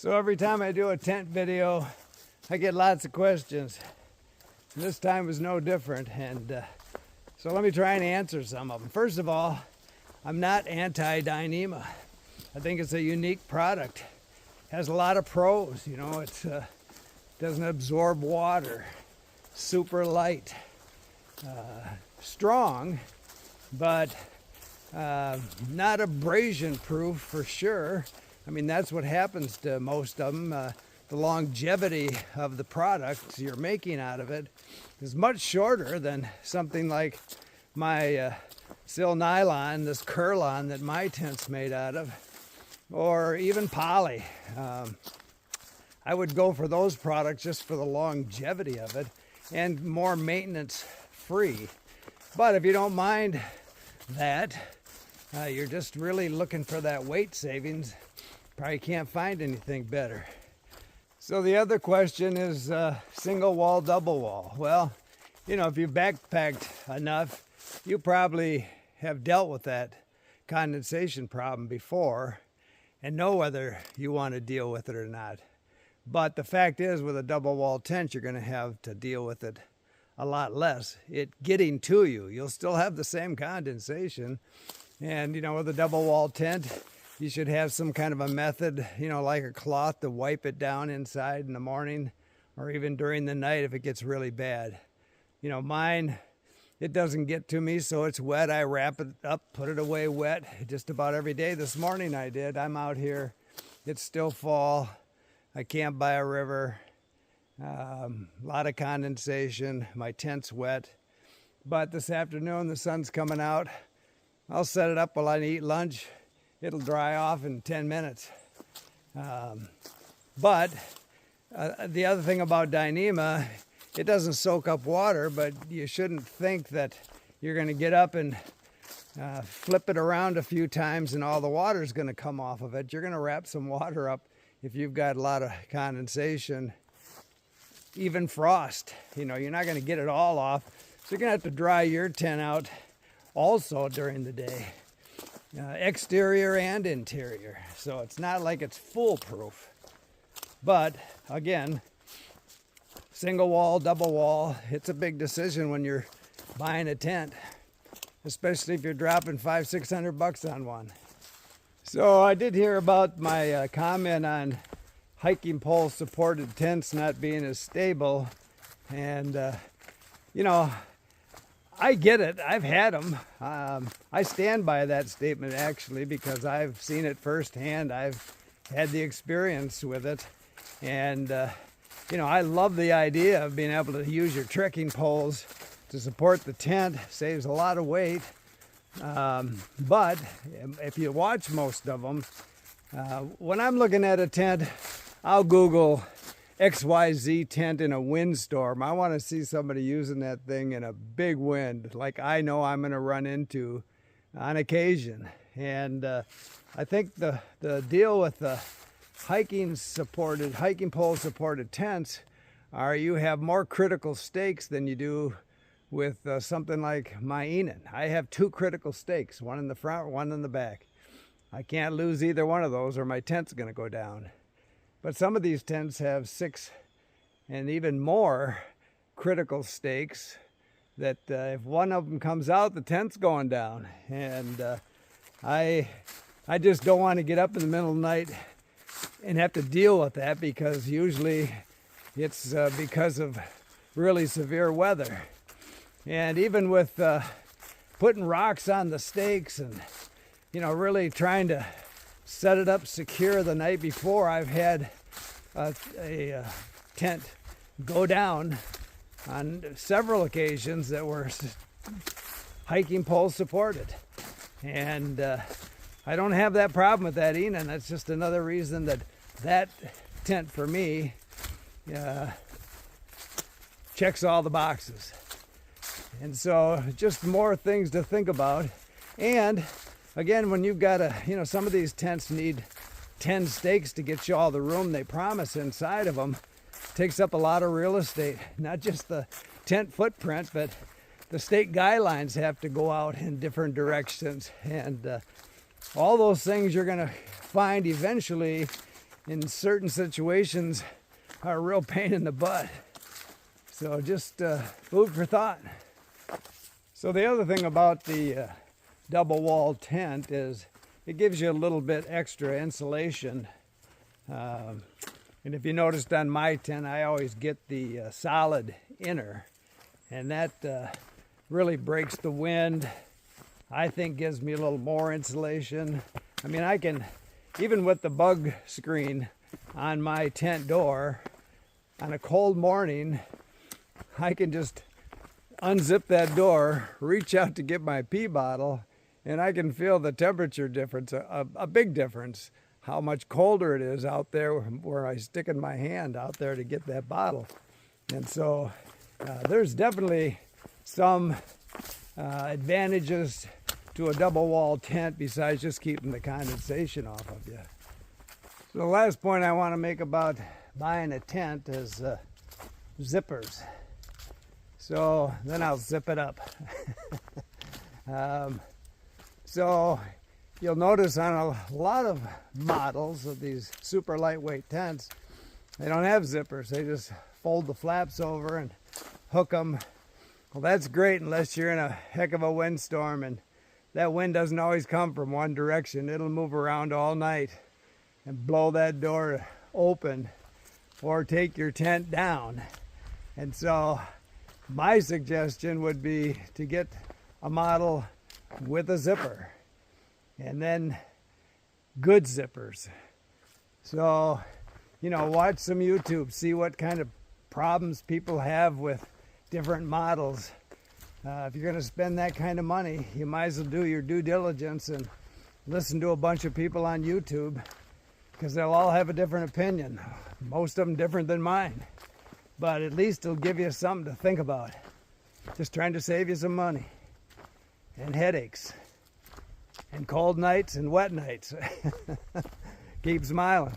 So every time I do a tent video, I get lots of questions. And this time was no different. And so let me try and answer some of them. First of all, I'm not anti-Dyneema. I think it's a unique product. It has a lot of pros. You know, it doesn't absorb water, super light, strong, but not abrasion proof for sure. I mean, that's what happens to most of them. The longevity of the products you're making out of it is much shorter than something like my sil nylon, this Curlon that my tent's made out of, or even poly. I would go for those products just for the longevity of it and more maintenance free. But if you don't mind that, you're just really looking for that weight savings, probably can't find anything better. So the other question is single wall, double wall. Well, you know, if you've backpacked enough, you probably have dealt with that condensation problem before and know whether you want to deal with it or not. But the fact is, with a double wall tent, you're going to have to deal with it a lot less. It getting to you. You'll still have the same condensation. And, you know, with a double wall tent, you should have some kind of a method, you know, like a cloth to wipe it down inside in the morning or even during the night if it gets really bad. You know, mine, it doesn't get to me, so it's wet. I wrap it up, put it away wet just about every day. This morning I did. I'm out here. It's still fall. I camped by a river. A lot of condensation. My tent's wet. But this afternoon, the sun's coming out. I'll set it up while I eat lunch. It'll dry off in 10 minutes. But the other thing about Dyneema, it doesn't soak up water, but you shouldn't think that you're going to get up and flip it around a few times and all the water is going to come off of it. You're going to wrap some water up if you've got a lot of condensation, even frost. You know, you're not going to get it all off. So you're going to have to dry your tent out also during the day. Exterior and interior. So it's not like it's foolproof. But again, single wall, double wall, it's a big decision when you're buying a tent, especially if you're dropping $500-600 on one. So I did hear about my comment on hiking pole supported tents not being as stable. And, you know, I get it. I've had them. I stand by that statement, actually, because I've seen it firsthand. I've had the experience with it. And, you know, I love the idea of being able to use your trekking poles to support the tent. Saves a lot of weight. But if you watch most of them, when I'm looking at a tent, I'll Google XYZ tent in a windstorm. I want to see somebody using that thing in a big wind, like I know I'm going to run into on occasion. And I think the deal with the hiking pole supported tents are you have more critical stakes than you do with something like my Enon. I have 2 critical stakes, one in the front, one in the back. I can't lose either one of those or my tent's going to go down. But some of these tents have 6 and even more critical stakes that if one of them comes out, the tent's going down. And I just don't want to get up in the middle of the night and have to deal with that, because usually it's because of really severe weather. And even with putting rocks on the stakes and, you know, really trying to set it up secure the night before, I've had a tent go down on several occasions that were hiking pole supported. And I don't have that problem with that Enon. That's just another reason that tent for me checks all the boxes. And so just more things to think about. And again, when you've got some of these tents need 10 stakes to get you all the room they promise inside of them. It takes up a lot of real estate, not just the tent footprint, but the stake guidelines have to go out in different directions. And all those things you're going to find eventually in certain situations are a real pain in the butt. So just food for thought. So the other thing about the double wall tent is it gives you a little bit extra insulation. And if you noticed on my tent, I always get the solid inner, and that really breaks the wind. I think gives me a little more insulation. I mean, I can, even with the bug screen on my tent door, on a cold morning, I can just unzip that door, reach out to get my pee bottle, and I can feel the temperature difference, a big difference, how much colder it is out there where I stick in my hand out there to get that bottle. And so there's definitely some advantages to a double wall tent besides just keeping the condensation off of you. So the last point I want to make about buying a tent is zippers. So then I'll zip it up. So you'll notice on a lot of models of these super lightweight tents, they don't have zippers. They just fold the flaps over and hook them. Well, that's great unless you're in a heck of a windstorm, and that wind doesn't always come from one direction. It'll move around all night and blow that door open or take your tent down. And so my suggestion would be to get a model with a zipper, and then good zippers. So, you know, watch some YouTube, see what kind of problems people have with different models. If you're going to spend that kind of money, you might as well do your due diligence and listen to a bunch of people on YouTube, because they'll all have a different opinion. Most of them different than mine. But at least it'll give you something to think about. Just trying to save you some money and headaches and cold nights and wet nights. Keep smiling.